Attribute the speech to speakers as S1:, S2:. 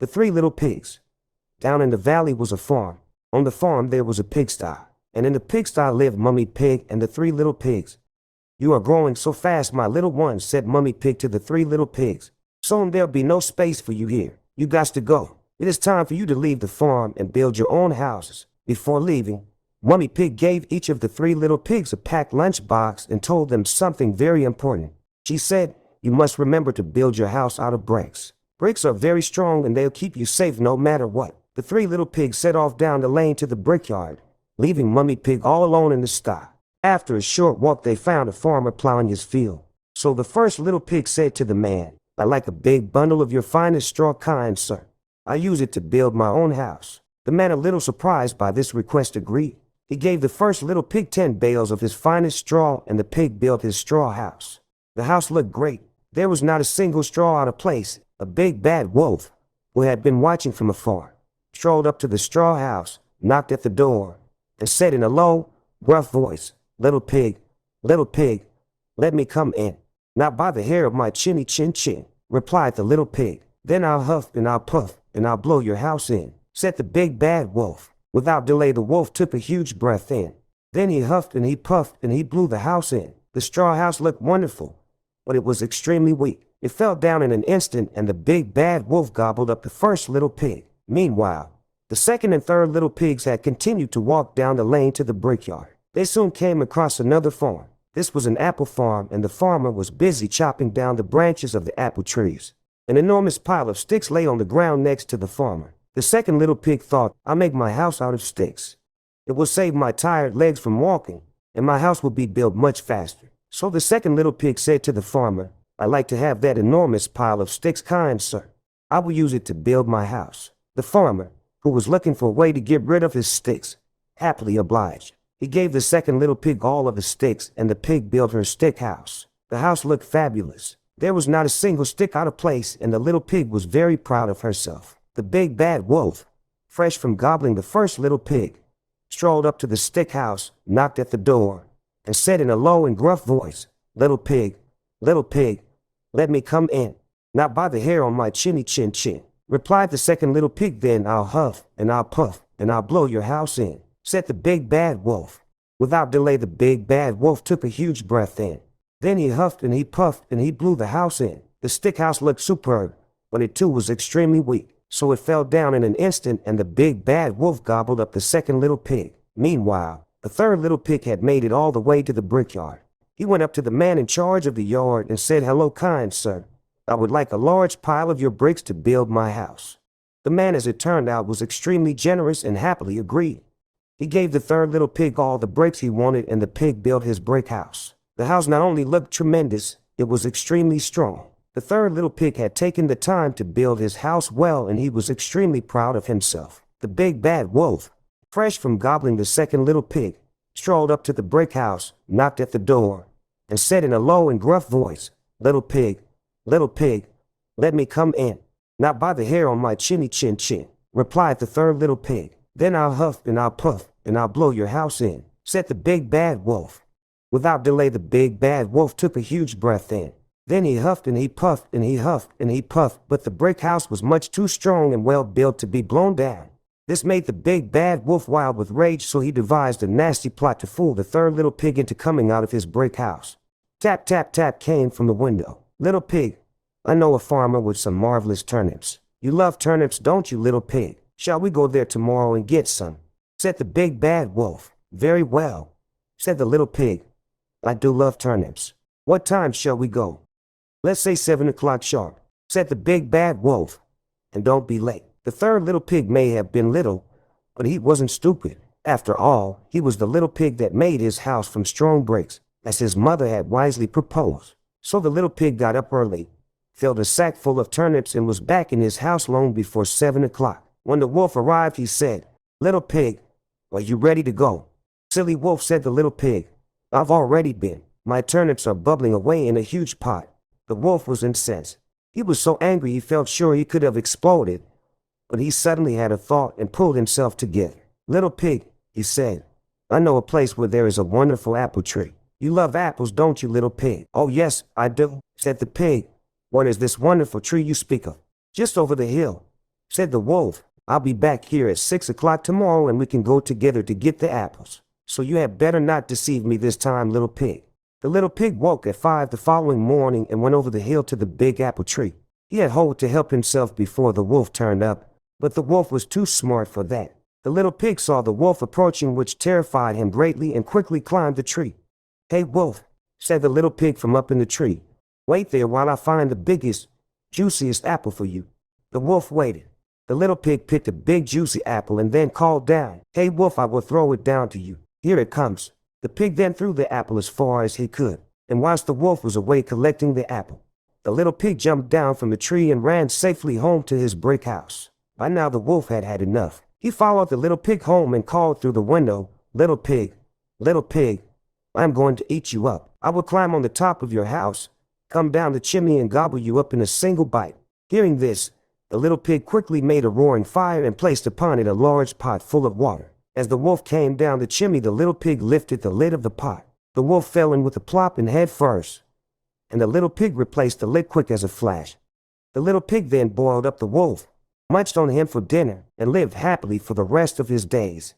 S1: The Three Little Pigs. Down in the valley was a farm. On the farm there was a pigsty, and in the pigsty lived Mummy Pig and the three little pigs. "You are growing so fast, my little ones," said Mummy Pig to the three little pigs. "Soon there'll be no space for you here. You got to go. It is time for you to leave the farm and build your own houses." Before leaving, Mummy Pig gave each of the three little pigs a packed lunchbox and told them something very important. She said, "You must remember to build your house out of bricks. Bricks are very strong and they'll keep you safe no matter what." The three little pigs set off down the lane to the brickyard, leaving Mummy Pig all alone in the sty. After a short walk, they found a farmer plowing his field. So the first little pig said to the man, "I like a big bundle of your finest straw, kind sir. I use it to build my own house." The man, a little surprised by this request, agreed. He gave the first little pig 10 bales of his finest straw, and the pig built his straw house. The house looked great. There was not a single straw out of place. A big bad wolf, who had been watching from afar, strolled up to the straw house, knocked at the door, and said in a low, gruff voice, little pig, let me come in." "Not by the hair of my chinny chin chin," replied the little pig. "Then I'll huff and I'll puff and I'll blow your house in," said the big bad wolf. Without delay, the wolf took a huge breath in. Then he huffed and he puffed and he blew the house in. The straw house looked wonderful, but it was extremely weak. It fell down in an instant, and the big bad wolf gobbled up the first little pig. Meanwhile, the second and third little pigs had continued to walk down the lane to the brickyard. They soon came across another farm. This was an apple farm, and the farmer was busy chopping down the branches of the apple trees. An enormous pile of sticks lay on the ground next to the farmer. The second little pig thought, "I'll make my house out of sticks. It will save my tired legs from walking, and my house will be built much faster." So the second little pig said to the farmer, "I'd like to have that enormous pile of sticks, kind sir. I will use it to build my house." The farmer, who was looking for a way to get rid of his sticks, happily obliged. He gave the second little pig all of the sticks, and the pig built her stick house. The house looked fabulous. There was not a single stick out of place, and the little pig was very proud of herself. The big bad wolf, fresh from gobbling the first little pig, strolled up to the stick house, knocked at the door, and said in a low and gruff voice, little pig, let me come in." "Not by the hair on my chinny chin chin," replied the second little pig. "Then I'll huff and I'll puff and I'll blow your house in," said the big bad wolf. Without delay, the big bad wolf took a huge breath in. Then he huffed and he puffed and he blew the house in. The stick house looked superb, but it too was extremely weak. So it fell down in an instant, and the big bad wolf gobbled up the second little pig. Meanwhile, the third little pig had made it all the way to the brickyard. He went up to the man in charge of the yard and said, "Hello, kind sir. I would like a large pile of your bricks to build my house." The man, as it turned out, was extremely generous and happily agreed. He gave the third little pig all the bricks he wanted, and the pig built his brick house. The house not only looked tremendous, it was extremely strong. The third little pig had taken the time to build his house well, and he was extremely proud of himself. The big bad wolf, fresh from gobbling the second little pig, strolled up to the brick house, knocked at the door, and said in a low and gruff voice, little pig, let me come in." "Not by the hair on my chinny chin chin," replied the third little pig. "Then I'll huff and I'll puff and I'll blow your house in," said the big bad wolf. Without delay, the big bad wolf took a huge breath in. Then he huffed and he puffed and he huffed and he puffed, but the brick house was much too strong and well built to be blown down. This made the big bad wolf wild with rage, so he devised a nasty plot to fool the third little pig into coming out of his brick house. Tap, tap, tap came from the window. "Little pig, I know a farmer with some marvelous turnips. You love turnips, don't you, little pig? Shall we go there tomorrow and get some?" said the big bad wolf. "Very well," said the little pig. "I do love turnips. What time shall we go?" "Let's say 7 o'clock sharp," said the big bad wolf. "And don't be late." The third little pig may have been little, but he wasn't stupid. After all, he was the little pig that made his house from strong bricks, as his mother had wisely proposed. So the little pig got up early, filled a sack full of turnips, and was back in his house long before 7 o'clock. When the wolf arrived, he said, "Little pig, are you ready to go?" "Silly wolf," said the little pig, "I've already been. My turnips are bubbling away in a huge pot." The wolf was incensed. He was so angry he felt sure he could have exploded, but he suddenly had a thought and pulled himself together. "Little pig," he said, "I know a place where there is a wonderful apple tree. You love apples, don't you, little pig?" "Oh yes, I do," said the pig. "What is this wonderful tree you speak of?" "Just over the hill," said the wolf. "I'll be back here at 6 o'clock tomorrow and we can go together to get the apples. So you had better not deceive me this time, little pig." The little pig woke at 5 the following morning and went over the hill to the big apple tree. He had hoped to help himself before the wolf turned up, but the wolf was too smart for that. The little pig saw the wolf approaching, which terrified him greatly, and quickly climbed the tree. "Hey, wolf," said the little pig from up in the tree. "Wait there while I find the biggest, juiciest apple for you." The wolf waited. The little pig picked a big juicy apple and then called down, "Hey, wolf, I will throw it down to you. Here it comes." The pig then threw the apple as far as he could, and whilst the wolf was away collecting the apple, the little pig jumped down from the tree and ran safely home to his brick house. By now the wolf had had enough. He followed the little pig home and called through the window, little pig, I'm going to eat you up. I will climb on the top of your house, come down the chimney and gobble you up in a single bite." Hearing this, the little pig quickly made a roaring fire and placed upon it a large pot full of water. As the wolf came down the chimney, the little pig lifted the lid of the pot. The wolf fell in with a plop and head first, and the little pig replaced the lid quick as a flash. The little pig then boiled up the wolf, munched on him for dinner, and lived happily for the rest of his days.